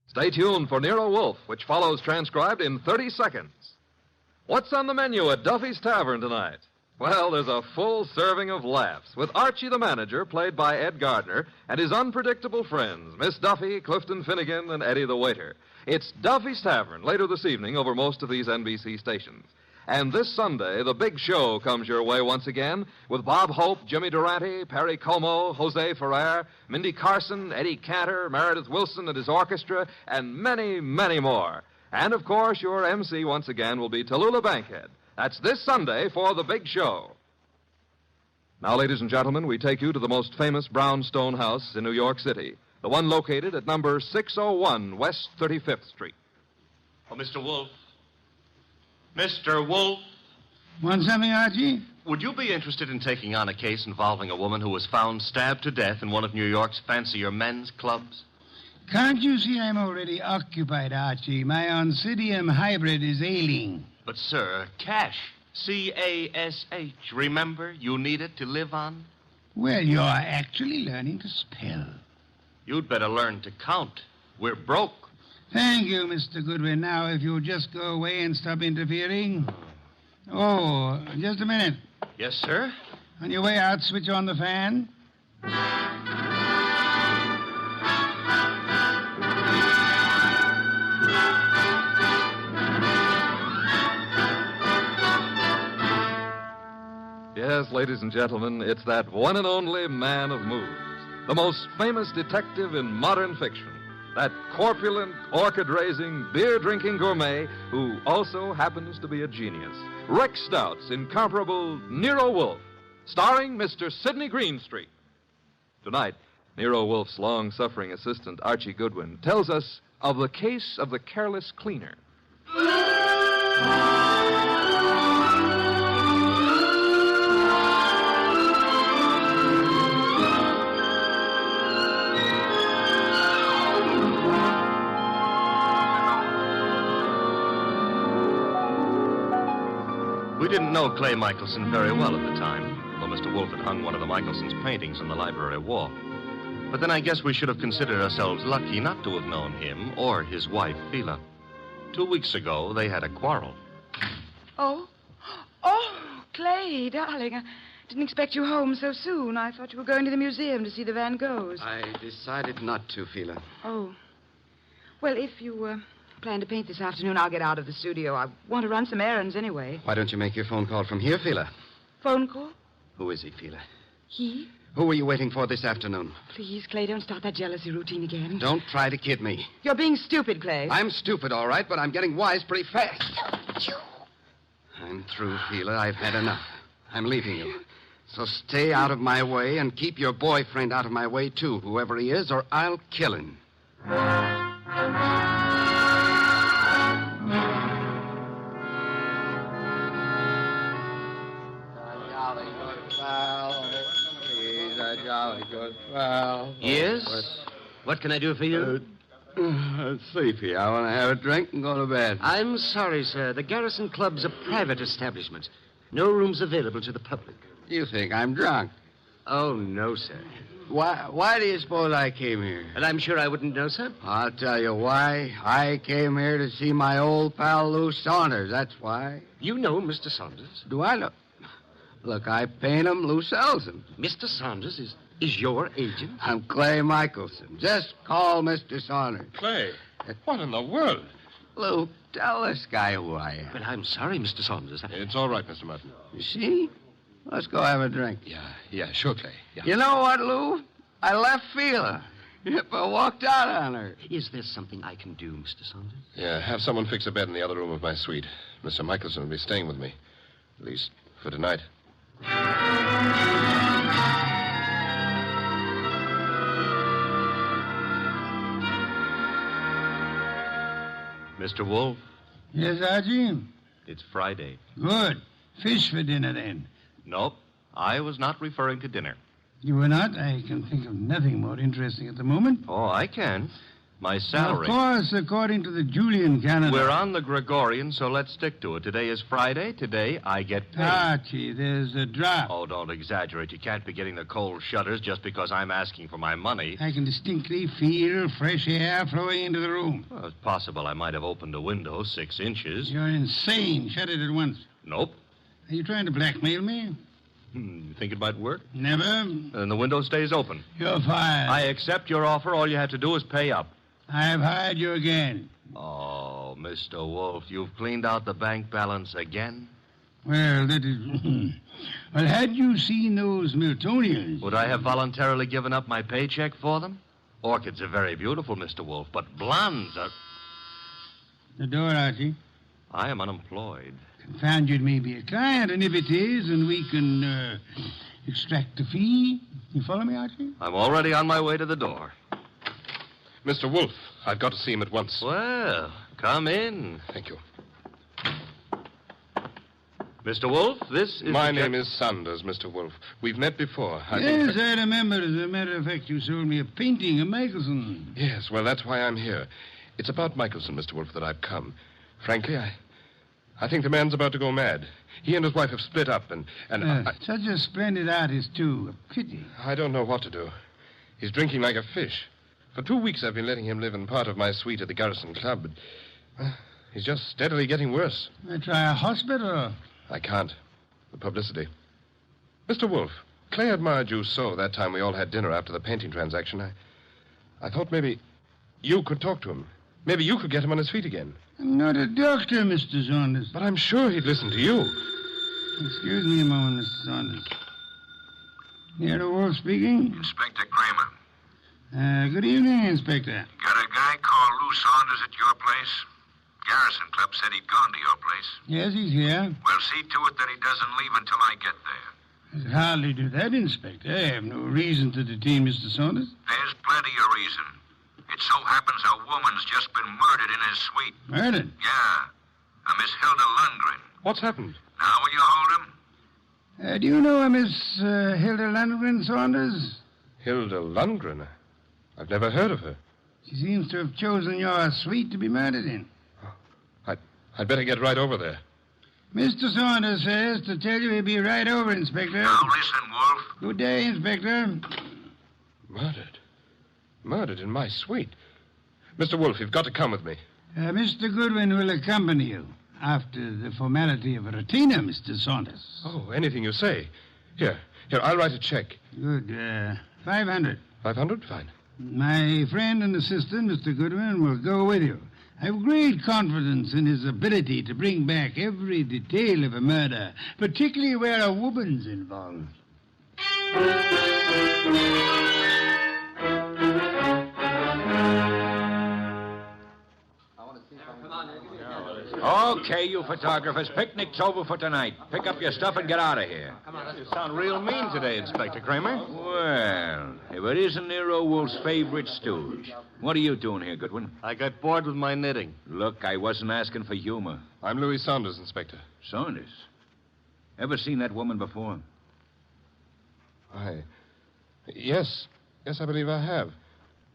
Stay tuned for Nero Wolfe, which follows transcribed in 30 seconds. What's on the menu at Duffy's Tavern tonight? Well, there's a full serving of laughs with Archie the manager, played by Ed Gardner, and his unpredictable friends, Miss Duffy, Clifton Finnegan, and Eddie the waiter. It's Duffy's Tavern later this evening over most of these NBC stations. And this Sunday, the big show comes your way once again with Bob Hope, Jimmy Durante, Perry Como, Jose Ferrer, Mindy Carson, Eddie Cantor, Meredith Wilson and his orchestra, and many, many more. And, of course, your MC once again will be Tallulah Bankhead. That's this Sunday for the big show. Now, ladies and gentlemen, we take you to the most famous brownstone house in New York City, the one located at number 601 West 35th Street. Oh, Mr. Wolfe. Mr. Wolfe. Want something, Archie? Would you be interested in taking on a case involving a woman who was found stabbed to death in one of New York's fancier men's clubs? Can't you see I'm already occupied, Archie? My Oncidium hybrid is ailing. But, sir, cash. C-A-S-H. Remember, you need it to live on. Well, you're actually learning to spell. You'd better learn to count. We're broke. Thank you, Mr. Goodwin. Now, if you'll just go away and stop interfering. Oh, just a minute. Yes, sir? On your way out, switch on the fan. Yes, ladies and gentlemen, it's that one and only man of moves, the most famous detective in modern fiction, that corpulent, orchid-raising, beer-drinking gourmet who also happens to be a genius. Rex Stout's incomparable Nero Wolfe, starring Mr. Sidney Greenstreet. Tonight, Nero Wolfe's long-suffering assistant, Archie Goodwin, tells us of the case of the careless cleaner. We didn't know Clay Michelson very well at the time, though Mr. Wolfe had hung one of the Michelsons' paintings on the library wall. But then I guess we should have considered ourselves lucky not to have known him or his wife, Phila. 2 weeks ago, they had a quarrel. Oh, Clay, darling, I didn't expect you home so soon. I thought you were going to the museum to see the Van Goghs. I decided not to, Phila. Oh. Well, if you plan to paint this afternoon, I'll get out of the studio. I want to run some errands anyway. Why don't you make your phone call from here, Phila? Phone call? Who is he, Phila? He? Who were you waiting for this afternoon? Please, Clay, don't start that jealousy routine again. Don't try to kid me. You're being stupid, Clay. I'm stupid, all right, but I'm getting wise pretty fast. I'm through, Phila. I've had enough. I'm leaving you. So stay out of my way and keep your boyfriend out of my way, too, whoever he is, or I'll kill him. Yes? What can I do for you? Sleepy. I want to have a drink and go to bed. I'm sorry, sir. The Garrison Club's a private establishment. No rooms available to the public. You think I'm drunk? Oh, no, sir. Why do you suppose I came here? And I'm sure I wouldn't know, sir. I'll tell you why. I came here to see my old pal Lou Saunders. That's why. You know Mr. Saunders. Do I know? Look, I paint him. Lou sells them. Mr. Saunders is your agent? I'm Clay Michelson. Just call Mr. Saunders. Clay, what in the world? Lou, tell this guy who I am. But I'm sorry, Mr. Saunders. It's all right, Mr. Martin. You see? Let's go have a drink. Yeah, sure, Clay. Yeah. You know what, Lou? I left Phila. I walked out on her. Is there something I can do, Mr. Saunders? Yeah, have someone fix a bed in the other room of my suite. Mr. Michelson will be staying with me. At least for tonight. Mr. Wolfe, Yes, Archie? it's Friday. Good. Fish for dinner, then. Nope, I was not referring to dinner. You were not? I can think of nothing more interesting at the moment. Oh, I can. My salary. Of course, according to the Julian calendar. We're on the Gregorian, so let's stick to it. Today is Friday. Today I get paid. Archie, there's a drop. Oh, don't exaggerate. You can't be getting the cold shutters just because I'm asking for my money. I can distinctly feel fresh air flowing into the room. Well, it's possible I might have opened a window 6 inches. You're insane. Shut it at once. Nope. Are you trying to blackmail me? You think it might work? Never. Then the window stays open. You're fired. I accept your offer. All you have to do is pay up. I've hired you again. Oh, Mr. Wolfe, you've cleaned out the bank balance again? Well, that is... well, had you seen those Miltonians... Would I have voluntarily given up my paycheck for them? Orchids are very beautiful, Mr. Wolfe, but blondes are... The door, Archie. I am unemployed. Confound you, it may be a client, and if it is, and we can extract a fee. You follow me, Archie? I'm already on my way to the door. Mr. Wolfe, I've got to see him at once. Well, come in. Thank you. Mr. Wolfe, this is... My name is Saunders, Mr. Wolfe. We've met before. Yes, I remember. As a matter of fact, you sold me a painting of Michelson. Yes, well, that's why I'm here. It's about Michelson, Mr. Wolfe, that I've come. Frankly, I think the man's about to go mad. He and his wife have split up, and Such a splendid artist, too. A pity. I don't know what to do. He's drinking like a fish. For 2 weeks, I've been letting him live in part of my suite at the Garrison Club, but he's just steadily getting worse. Try a hospital. I can't. The publicity. Mr. Wolfe, Clay admired you so that time we all had dinner after the painting transaction. I thought maybe you could talk to him. Maybe you could get him on his feet again. I'm not a doctor, Mr. Saunders. But I'm sure he'd listen to you. Excuse me a moment, Mr. Saunders. Nero Wolfe speaking. Inspector Kramer. Good evening, Inspector. Got a guy called Lou Saunders at your place? Garrison Club said he'd gone to your place. Yes, he's here. Well, see to it that he doesn't leave until I get there. I could hardly do that, Inspector. I have no reason to detain Mr. Saunders. There's plenty of reason. It so happens a woman's just been murdered in his suite. Murdered? Yeah. A Miss Hilda Lundgren. What's happened? Now will you hold him? Do you know a Miss Hilda Lundgren, Saunders? Hilda Lundgren? I've never heard of her. She seems to have chosen your suite to be murdered in. I'd better get right over there. Mr. Saunders says to tell you he'll be right over, Inspector. Now listen, Wolf. Good day, Inspector. Murdered? Murdered in my suite? Mr. Wolfe, you've got to come with me. Mr. Goodwin will accompany you after the formality of a retainer, Mr. Saunders. Oh, anything you say. Here, I'll write a check. Good. 500. 500? Fine. My friend and assistant, Mr. Goodwin, will go with you. I have great confidence in his ability to bring back every detail of a murder, particularly where a woman's involved. Okay, you photographers, picnic's over for tonight. Pick up your stuff and get out of here. You sound real mean today, Inspector Kramer. Well, if it isn't Nero Wolfe's favorite stooge. What are you doing here, Goodwin? I got bored with my knitting. Look, I wasn't asking for humor. I'm Louis Saunders, Inspector. Saunders? Ever seen that woman before? Yes, I believe I have.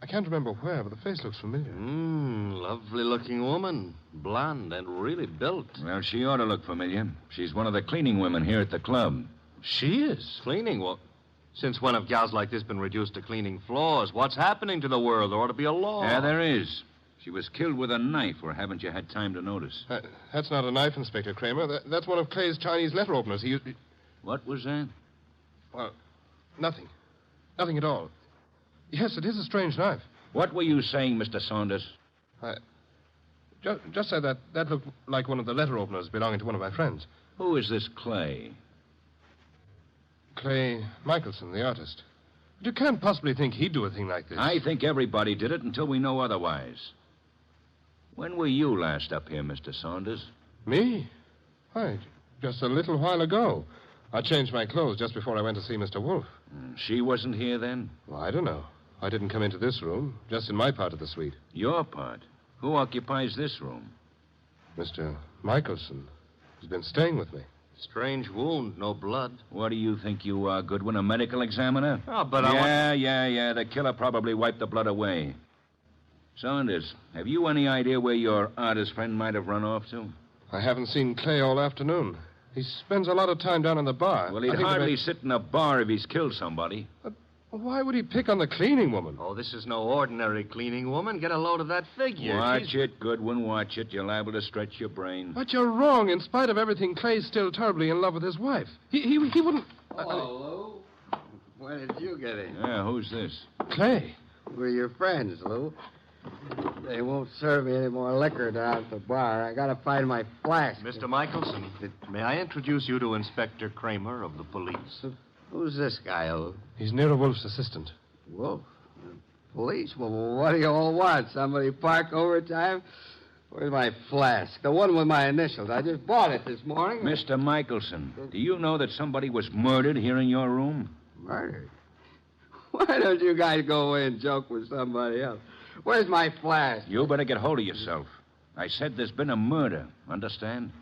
I can't remember where, but the face looks familiar. Lovely-looking woman. Blonde and really built. Well, she ought to look familiar. She's one of the cleaning women here at the club. She is? Cleaning? Well, since when have gals like this been reduced to cleaning floors? What's happening to the world? There ought to be a law. Yeah, there is. She was killed with a knife, or haven't you had time to notice? That's not a knife, Inspector Kramer. That's one of Clay's Chinese letter openers. What was that? Well, nothing. Nothing at all. Yes, it is a strange knife. What were you saying, Mr. Saunders? Just said that looked like one of the letter openers belonging to one of my friends. Who is this Clay? Clay Michelson, the artist. But you can't possibly think he'd do a thing like this. I think everybody did it until we know otherwise. When were you last up here, Mr. Saunders? Me? Why, just a little while ago. I changed my clothes just before I went to see Mr. Wolfe. She wasn't here then? Well, I don't know. I didn't come into this room, just in my part of the suite. Your part? Who occupies this room? Mr. Michelson. He's been staying with me. Strange wound, no blood. What do you think you are, Goodwin, a medical examiner? Oh, but Yeah, the killer probably wiped the blood away. Saunders, have you any idea where your artist friend might have run off to? I haven't seen Clay all afternoon. He spends a lot of time down in the bar. Well, he'd hardly sit in a bar if he's killed somebody. Why would he pick on the cleaning woman? Oh, this is no ordinary cleaning woman. Get a load of that figure. Watch it, Goodwin, watch it. You're liable to stretch your brain. But you're wrong. In spite of everything, Clay's still terribly in love with his wife. He wouldn't... Hello, Lou. Where did you get in? Yeah, who's this? Clay. We're your friends, Lou. They won't serve me any more liquor down at the bar. I gotta find my flask. Mr. Michelson, may I introduce you to Inspector Kramer of the police? Who's this guy, Lou? He's Nero Wolfe's assistant. Wolf? Police? Well, what do you all want? Somebody park overtime? Where's my flask? The one with my initials. I just bought it this morning. Mr. Michelson, do you know that somebody was murdered here in your room? Murdered? Why don't you guys go away and joke with somebody else? Where's my flask? You better get hold of yourself. I said there's been a murder. Understand?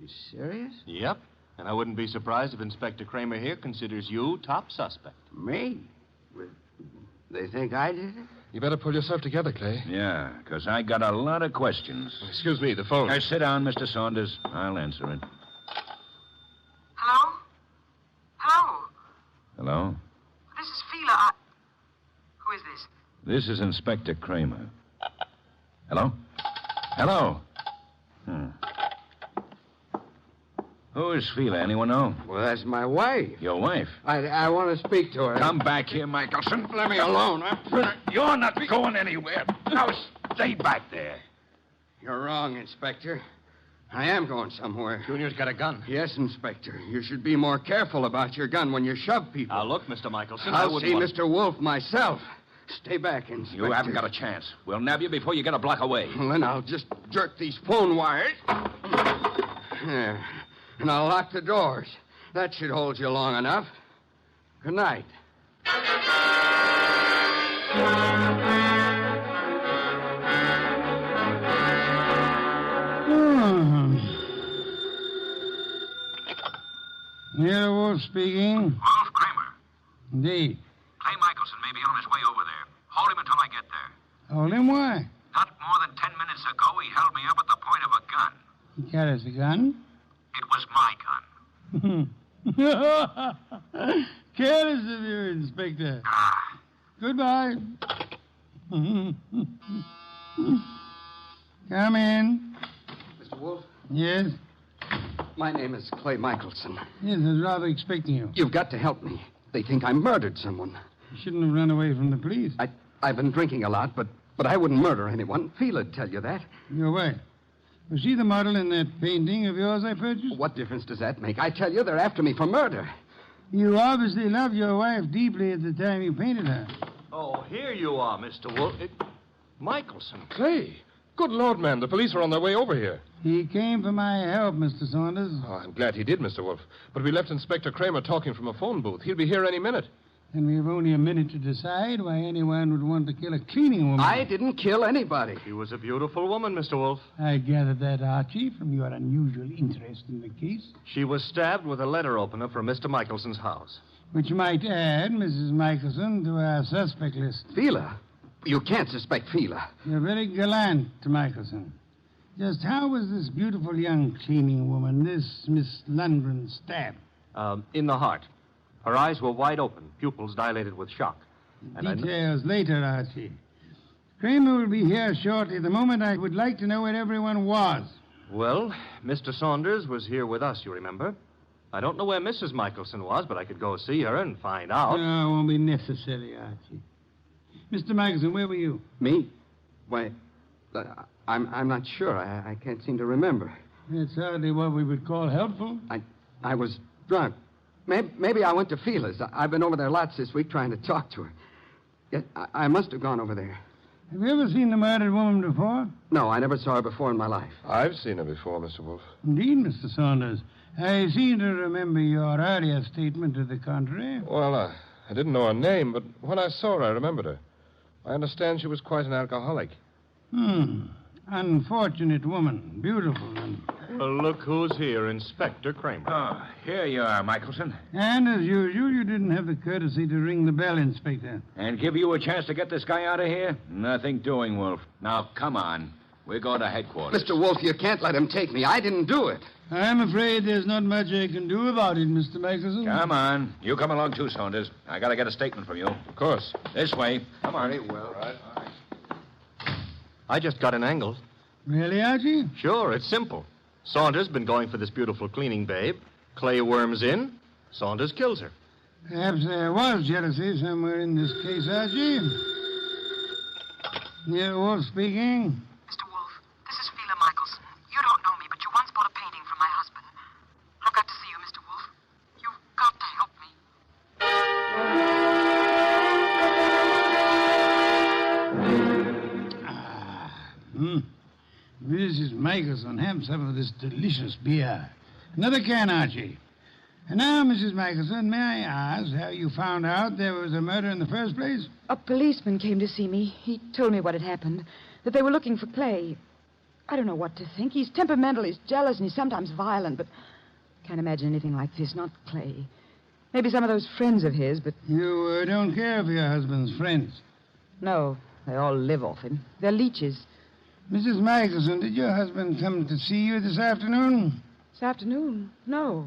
You serious? Yep. And I wouldn't be surprised if Inspector Kramer here considers you top suspect. Me? They think I did it? You better pull yourself together, Clay. Yeah, because I got a lot of questions. Excuse me, the phone. Sit down, Mr. Saunders. I'll answer it. Hello? Hello? Hello? This is Fila. Who is this? This is Inspector Kramer. Hello? Hello? Who is Fila? Anyone know? Well, that's my wife. Your wife? I want to speak to her. Come back here, Michelson. Let me alone. You're not going anywhere. Now stay back there. You're wrong, Inspector. I am going somewhere. Junior's got a gun. Yes, Inspector. You should be more careful about your gun when you shove people. Now, look, Mr. Michelson, I'll see Mr. Wolfe myself. Stay back, Inspector. You haven't got a chance. We'll nab you before you get a block away. Well, then I'll just jerk these phone wires. There. And I'll lock the doors. That should hold you long enough. Good night. Nero Wolfe speaking. Wolf, Kramer. Indeed. Clay Michelson may be on his way over there. Hold him until I get there. Hold him, why? Not more than 10 minutes ago, he held me up at the point of a gun. He carries a gun. It was my gun. Careless of you, Inspector. Goodbye. Come in. Mr. Wolfe? Yes? My name is Clay Michelson. Yes, I was rather expecting you. You've got to help me. They think I murdered someone. You shouldn't have run away from the police. I've been drinking a lot, but I wouldn't murder anyone. Fela'd tell you that. Your wife. Was she the model in that painting of yours I purchased? What difference does that make? I tell you, they're after me for murder. You obviously loved your wife deeply at the time you painted her. Oh, here you are, Mr. Wolfe. Michelson. Clay. Good Lord, man. The police are on their way over here. He came for my help, Mr. Saunders. Oh, I'm glad he did, Mr. Wolfe. But we left Inspector Kramer talking from a phone booth. He'll be here any minute. And we have only a minute to decide why anyone would want to kill a cleaning woman. I didn't kill anybody. She was a beautiful woman, Mr. Wolfe. I gathered that, Archie, from your unusual interest in the case. She was stabbed with a letter opener from Mr. Michelson's house. Which might add Mrs. Michelson to our suspect list. Fila? You can't suspect Fila. You're very gallant, Michelson. Just how was this beautiful young cleaning woman, this Miss Lundgren, stabbed? In the heart. Her eyes were wide open, pupils dilated with shock. Details later, Archie. Kramer will be here shortly. The moment I would like to know where everyone was. Well, Mr. Saunders was here with us, you remember? I don't know where Mrs. Michelson was, but I could go see her and find out. No, it won't be necessary, Archie. Mr. Michelson, where were you? Me? Why, I'm not sure. I can't seem to remember. It's hardly what we would call helpful. I was drunk. Maybe I went to Fila's. I've been over there lots this week trying to talk to her. Yes, I must have gone over there. Have you ever seen the murdered woman before? No, I never saw her before in my life. I've seen her before, Mr. Wolfe. Indeed, Mr. Saunders. I seem to remember your earlier statement to the contrary. Well, I didn't know her name, but when I saw her, I remembered her. I understand she was quite an alcoholic. Unfortunate woman. Beautiful. Well, look who's here, Inspector Kramer. Oh, here you are, Michelson. And as usual, you didn't have the courtesy to ring the bell, Inspector. And give you a chance to get this guy out of here? Nothing doing, Wolf. Now, come on. We're going to headquarters. Mr. Wolfe, you can't let him take me. I didn't do it. I'm afraid there's not much I can do about it, Mr. Michelson. Come on. You come along too, Saunders. I got to get a statement from you. Of course. This way. Come on. Very well. All right. I just got an angle. Really, Archie? Sure, it's simple. Saunders been going for this beautiful cleaning babe. Clay worms in. Saunders kills her. Perhaps there was jealousy somewhere in this case, Archie. Yeah, Wolf speaking. Mr. Wolfe, this is Phila Michelson. You don't know me, but you once bought a painting from my husband. I've got to see you, Mr. Wolfe. You've got to help me. Mrs. Michelson, have some of this delicious beer. Another can, Archie. And now, Mrs. Michelson, may I ask how you found out there was a murder in the first place? A policeman came to see me. He told me what had happened, that they were looking for Clay. I don't know what to think. He's temperamental, he's jealous, and he's sometimes violent, but can't imagine anything like this. Not Clay. Maybe some of those friends of his, but... You don't care for your husband's friends. No, they all live off him. They're leeches. Mrs. Michelson, did your husband come to see you this afternoon? This afternoon? No.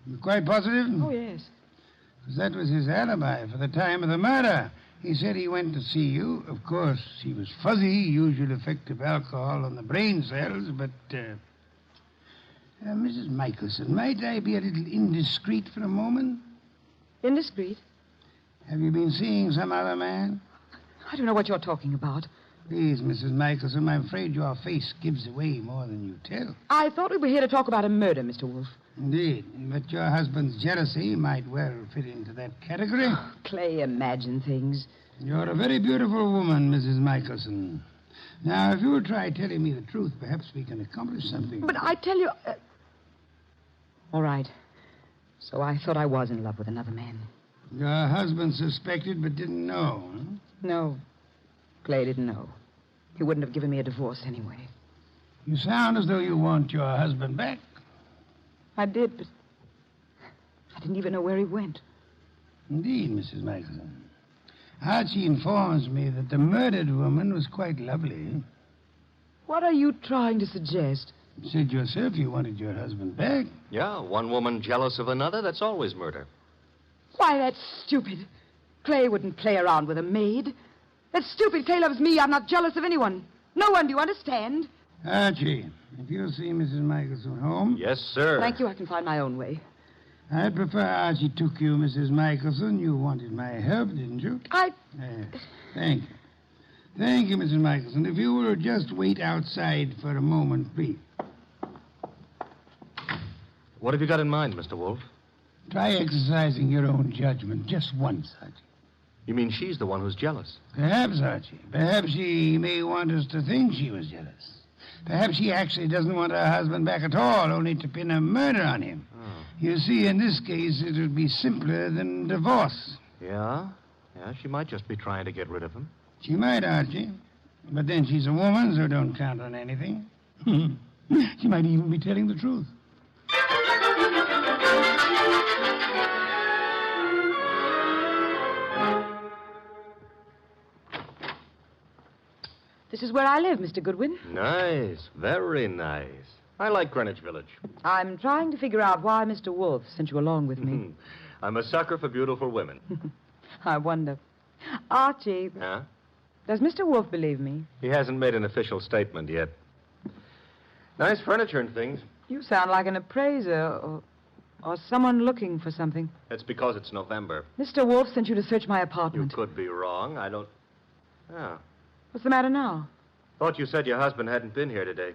You're quite positive? Oh, yes. 'Cause that was his alibi for the time of the murder. He said he went to see you. Of course, he was fuzzy, usual effect of alcohol on the brain cells, but... Mrs. Michelson, might I be a little indiscreet for a moment? Indiscreet? Have you been seeing some other man? I don't know what you're talking about. Please, Mrs. Michelson, I'm afraid your face gives away more than you tell. I thought we were here to talk about a murder, Mr. Wolfe. Indeed, but your husband's jealousy might well fit into that category. Clay imagined things. You're a very beautiful woman, Mrs. Michelson. Now, if you'll try telling me the truth, perhaps we can accomplish something. But I tell you... All right. So I thought I was in love with another man. Your husband suspected but didn't know, huh? No. Clay didn't know. He wouldn't have given me a divorce anyway. You sound as though you want your husband back. I did, but I didn't even know where he went. Indeed, Mrs. Michelson. Archie informs me that the murdered woman was quite lovely. What are you trying to suggest? You said yourself you wanted your husband back. Yeah, one woman jealous of another, that's always murder. Why, that's stupid. Clay wouldn't play around with a maid. That's stupid. Clay loves me. I'm not jealous of anyone. No one, do you understand? Archie, if you'll see Mrs. Michelson home... Yes, sir. Thank you. I can find my own way. I'd prefer Archie took you, Mrs. Michelson. You wanted my help, didn't you? Thank you. Thank you, Mrs. Michelson. If you will just wait outside for a moment, please. What have you got in mind, Mr. Wolfe? Try exercising your own judgment just once, Archie. You mean she's the one who's jealous? Perhaps, Archie. Perhaps she may want us to think she was jealous. Perhaps she actually doesn't want her husband back at all, only to pin a murder on him. Oh. You see, in this case, it would be simpler than divorce. Yeah? Yeah, she might just be trying to get rid of him. She might, Archie. But then she's a woman, so don't count on anything. She might even be telling the truth. This is where I live, Mr. Goodwin. Nice. Very nice. I like Greenwich Village. I'm trying to figure out why Mr. Wolfe sent you along with me. I'm a sucker for beautiful women. I wonder. Archie, Huh? does Mr. Wolfe believe me? He hasn't made an official statement yet. Nice furniture and things. You sound like an appraiser or someone looking for something. That's because it's November. Mr. Wolfe sent you to search my You apartment. could be wrong. I don't... Oh. What's the matter now? Thought you said your husband hadn't been here today.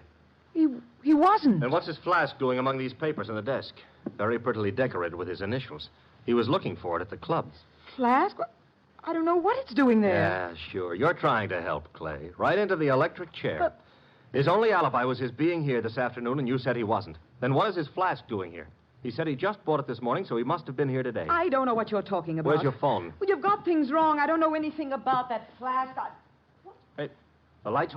He wasn't. And what's his flask doing among these papers on the desk? Very prettily decorated with his initials. He was looking for it at the club. Flask? I don't know what it's doing there. Yeah, sure. You're trying to help, Clay. Right into the electric chair. His only alibi was his being here this afternoon, and you said he wasn't. Then what is his flask doing here? He said he just bought it this morning, so he must have been here today. I don't know what you're talking about. Where's your phone? Well, you've got things wrong. I don't know anything about that flask. Hey, the lights...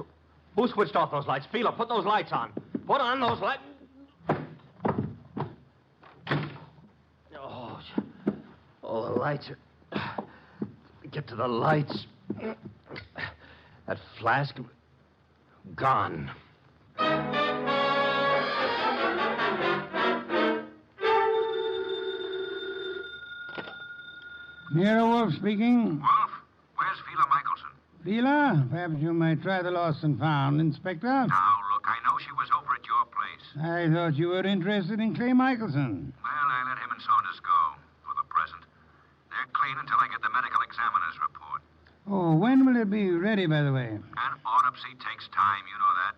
Who switched off those lights? Fila, put those lights on. Put on those lights. Oh, the lights are... Get to the lights. That flask... Gone. Nero Wolfe speaking. Wolf, where's Fila Michelson? Fila, perhaps you might try the lost and found, Inspector. Now, look, I know she was over at your place. I thought you were interested in Clay Michelson. Well, I let him and Saunders go, for the present. They're clean until I get the medical examiner's report. Oh, when will it be ready, by the way? An autopsy takes time, you know that.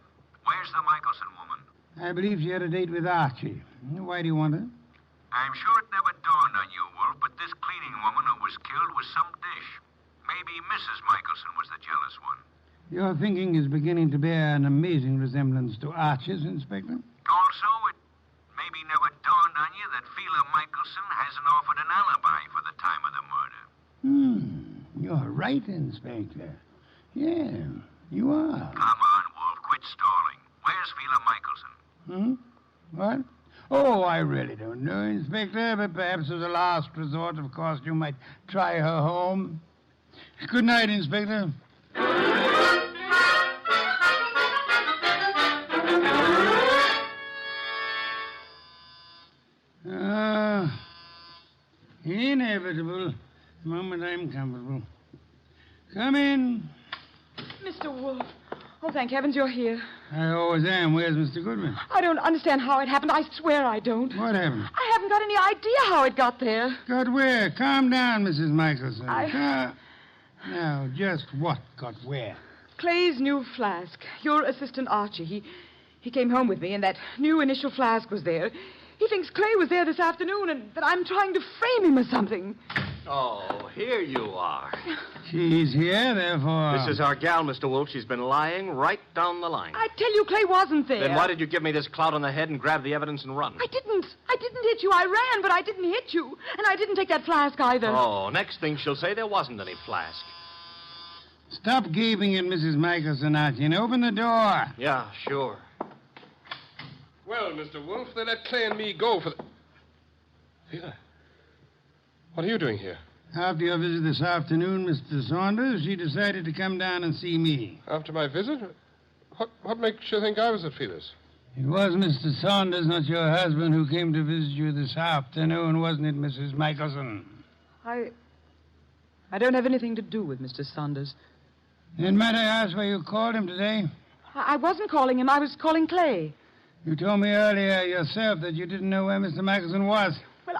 Where's the Michelson woman? I believe she had a date with Archie. Why do you want her? I'm sure it never dawned on you, Wolf, but this cleaning woman who was killed was some dish. Maybe Mrs. Michelson was the jealous one. Your thinking is beginning to bear an amazing resemblance to Archie's, Inspector. Also, it maybe never dawned on you that Fila Michelson hasn't offered an alibi for the time of the murder. You're right, Inspector. Yeah, you are. Come on, Wolf, quit stalling. Where's Fila Michelson? What? Oh, I really don't know, Inspector, but perhaps as a last resort, of course, you might try her home. Good night, Inspector. Inevitable. The moment I'm comfortable. Come in. Mr. Wolfe. Oh, thank heavens you're here. I always am. Where's Mr. Goodman? I don't understand how it happened. I swear I don't. What happened? I haven't got any idea how it got there. Got where? Calm down, Mrs. Michelson. Now, just what got where? Clay's new flask. Your assistant Archie. He came home with me, and that new initial flask was there. He thinks Clay was there this afternoon, and that I'm trying to frame him or something. Oh, here you are. She's here, therefore. This is our gal, Mr. Wolfe. She's been lying right down the line. I tell you, Clay wasn't there. Then why did you give me this clout on the head and grab the evidence and run? I didn't hit you. I ran, but I didn't hit you. And I didn't take that flask either. Oh, next thing she'll say there wasn't any flask. Stop gaping at Mrs. Michelson, Archie, and open the door. Yeah, sure. Well, Mr. Wolfe, they let Clay and me go for the... Fila, what are you doing here? After your visit this afternoon, Mr. Saunders, she decided to come down and see me. After my visit? What makes you think I was at Fila's? It was Mr. Saunders, not your husband, who came to visit you this afternoon, wasn't it, Mrs. Michelson? I don't have anything to do with Mr. Saunders. Then might I ask why you called him today? I wasn't calling him. I was calling Clay. You told me earlier yourself that you didn't know where Mr. Michelson was. Well,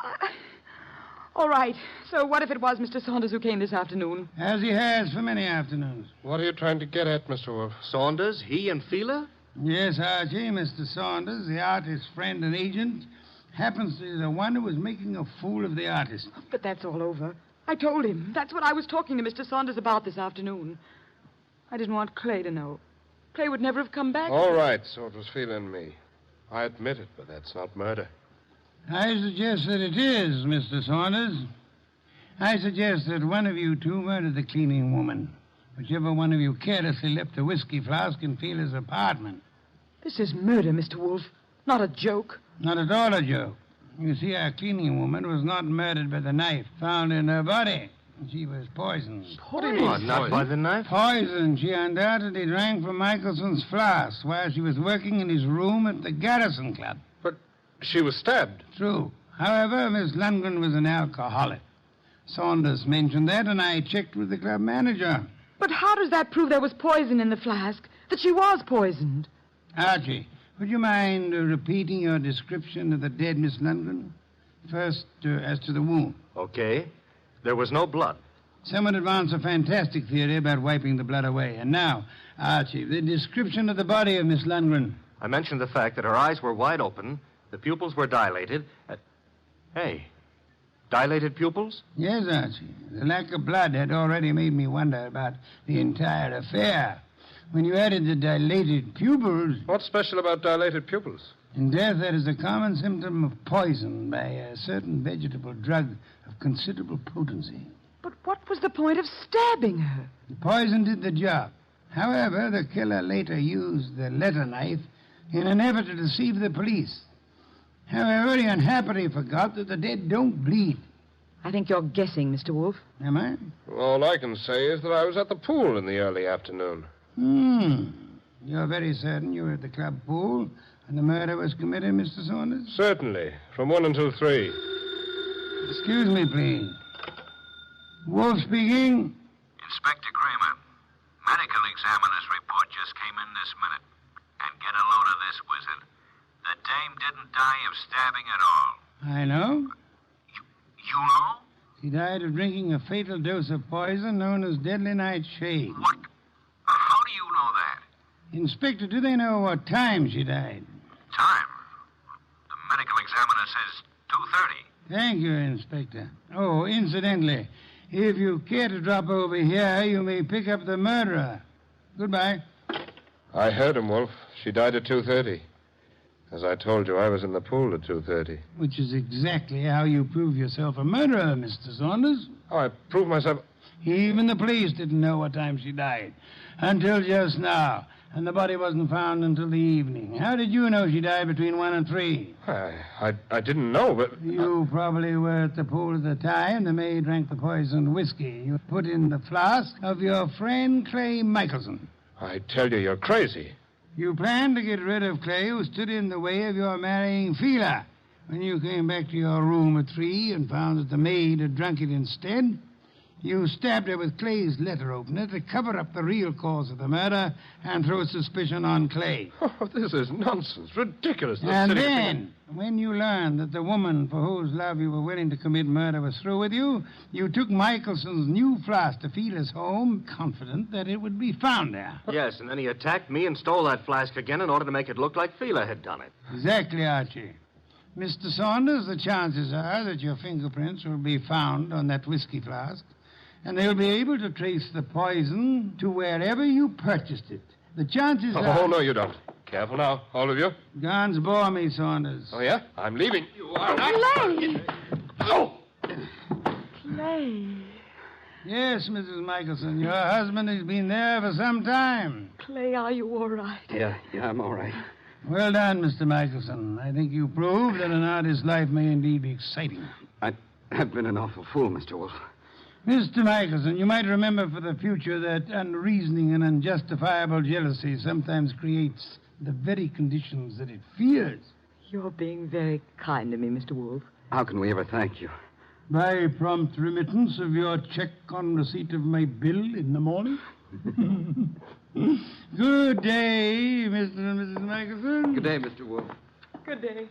all right. So what if it was Mr. Saunders who came this afternoon? As he has for many afternoons. What are you trying to get at, Mr. Wolfe? Saunders, he and Fila? Yes, Archie. Mr. Saunders, the artist's friend and agent, happens to be the one who was making a fool of the artist. But that's all over. I told him. That's what I was talking to Mr. Saunders about this afternoon. I didn't want Clay to know. Clay would never have come back. All right, so it was Fila and me. I admit it, but that's not murder. I suggest that it is, Mr. Saunders. I suggest that one of you two murdered the cleaning woman. Whichever one of you carelessly left the whiskey flask in Fila's apartment. This is murder, Mr. Wolfe. Not a joke. Not at all a joke. You see, our cleaning woman was not murdered by the knife found in her body. She was poisoned. Poisoned? Not by the knife? Poisoned. She undoubtedly drank from Michelson's flask while she was working in his room at the Garrison Club. But she was stabbed. True. However, Miss Lundgren was an alcoholic. Saunders mentioned that, and I checked with the club manager. But how does that prove there was poison in the flask? That she was poisoned? Archie, would you mind repeating your description of the dead Miss Lundgren? First, as to the wound. Okay. There was no blood. Someone advanced a fantastic theory about wiping the blood away. And now, Archie, the description of the body of Miss Lundgren. I mentioned the fact that her eyes were wide open, the pupils were dilated. Hey, dilated pupils? Yes, Archie. The lack of blood had already made me wonder about the entire affair. When you added the dilated pupils... What's special about dilated pupils? In death, that is a common symptom of poison by a certain vegetable drug of considerable potency. But what was the point of stabbing her? The poison did the job. However, the killer later used the letter knife in an effort to deceive the police. However, he unhappily forgot that the dead don't bleed. I think you're guessing, Mr. Wolfe. Am I? All I can say is that I was at the pool in the early afternoon. You're very certain you were at the club pool and the murder was committed, Mr. Saunders? Certainly, from 1 until 3. Excuse me, please. Wolf speaking. Inspector Kramer, medical examiner's report just came in this minute. And get a load of this, Wizard. The dame didn't die of stabbing at all. I know. You know? She died of drinking a fatal dose of poison known as deadly nightshade. What? How do you know that? Inspector, do they know what time she died? Time? The medical examiner says 2:30. Thank you, Inspector. Oh, incidentally, if you care to drop over here, you may pick up the murderer. Goodbye. I heard him, Wolf. She died at 2:30. As I told you, I was in the pool at 2:30. Which is exactly how you prove yourself a murderer, Mr. Saunders. Oh, I proved myself... Even the police didn't know what time she died. Until just now. And the body wasn't found until the evening. How did you know she died between 1 and 3? I didn't know, but... You probably were at the pool at the time. The maid drank the poisoned whiskey you put in the flask of your friend Clay Michelson. I tell you, you're crazy. You planned to get rid of Clay, who stood in the way of your marrying Fila. When you came back to your room at 3 and found that the maid had drunk it instead, you stabbed her with Clay's letter opener to cover up the real cause of the murder and throw suspicion on Clay. Oh, this is nonsense. Ridiculous. And then, when you learned that the woman for whose love you were willing to commit murder was through with you, you took Michelson's new flask to Fila's home, confident that it would be found there. Yes, and then he attacked me and stole that flask again in order to make it look like Fila had done it. Exactly, Archie. Mr. Saunders, the chances are that your fingerprints will be found on that whiskey flask, and they'll be able to trace the poison to wherever you purchased it. The chances are... Oh, no, you don't. Careful now, all of you. Guns bore me, Saunders. Oh, yeah? I'm leaving. You are Clay! Oh! Clay. Yes, Mrs. Michelson, your husband has been there for some time. Clay, are you all right? Yeah, I'm all right. Well done, Mr. Michelson. I think you proved that an artist's life may indeed be exciting. I've been an awful fool, Mr. Wolfe. Mr. Michelson, you might remember for the future that unreasoning and unjustifiable jealousy sometimes creates the very conditions that it fears. You're being very kind to me, Mr. Wolfe. How can we ever thank you? By prompt remittance of your check on receipt of my bill in the morning. Good day, Mr. and Mrs. Michelson. Good day, Mr. Wolfe. Good day.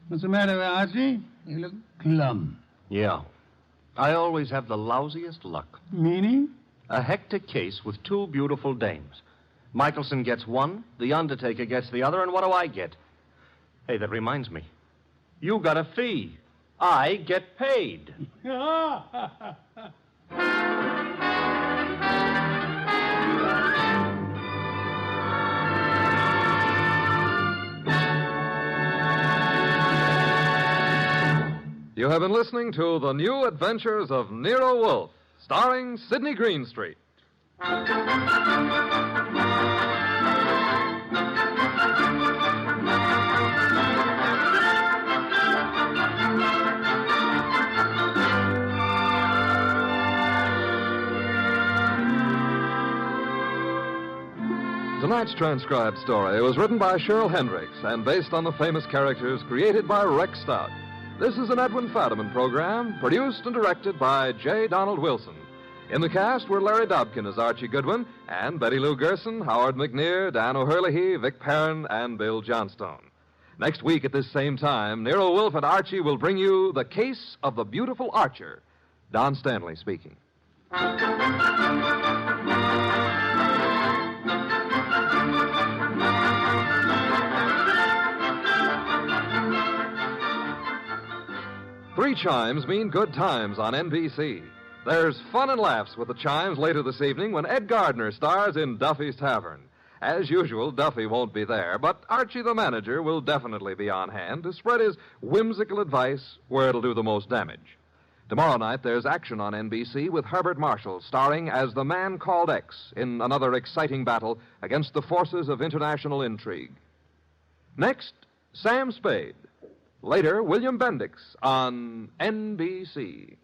What's the matter, Archie? You look glum. Yeah. I always have the lousiest luck. Meaning? A hectic case with 2 beautiful dames. Michelson gets one, the undertaker gets the other, and what do I get? Hey, that reminds me. You got a fee. I get paid. You have been listening to The New Adventures of Nero Wolfe, starring Sidney Greenstreet. Tonight's transcribed story was written by Cheryl Hendricks and based on the famous characters created by Rex Stout. This is an Edwin Fadiman program, produced and directed by J. Donald Wilson. In the cast were Larry Dobkin as Archie Goodwin, and Betty Lou Gerson, Howard McNear, Dan O'Hurley, Vic Perrin, and Bill Johnstone. Next week at this same time, Nero Wolfe and Archie will bring you The Case of the Beautiful Archer. Don Stanley speaking. Three chimes mean good times on NBC. There's fun and laughs with the chimes later this evening when Ed Gardner stars in Duffy's Tavern. As usual, Duffy won't be there, but Archie the manager will definitely be on hand to spread his whimsical advice where it'll do the most damage. Tomorrow night, there's action on NBC with Herbert Marshall starring as the man called X in another exciting battle against the forces of international intrigue. Next, Sam Spade. Later, William Bendix on NBC.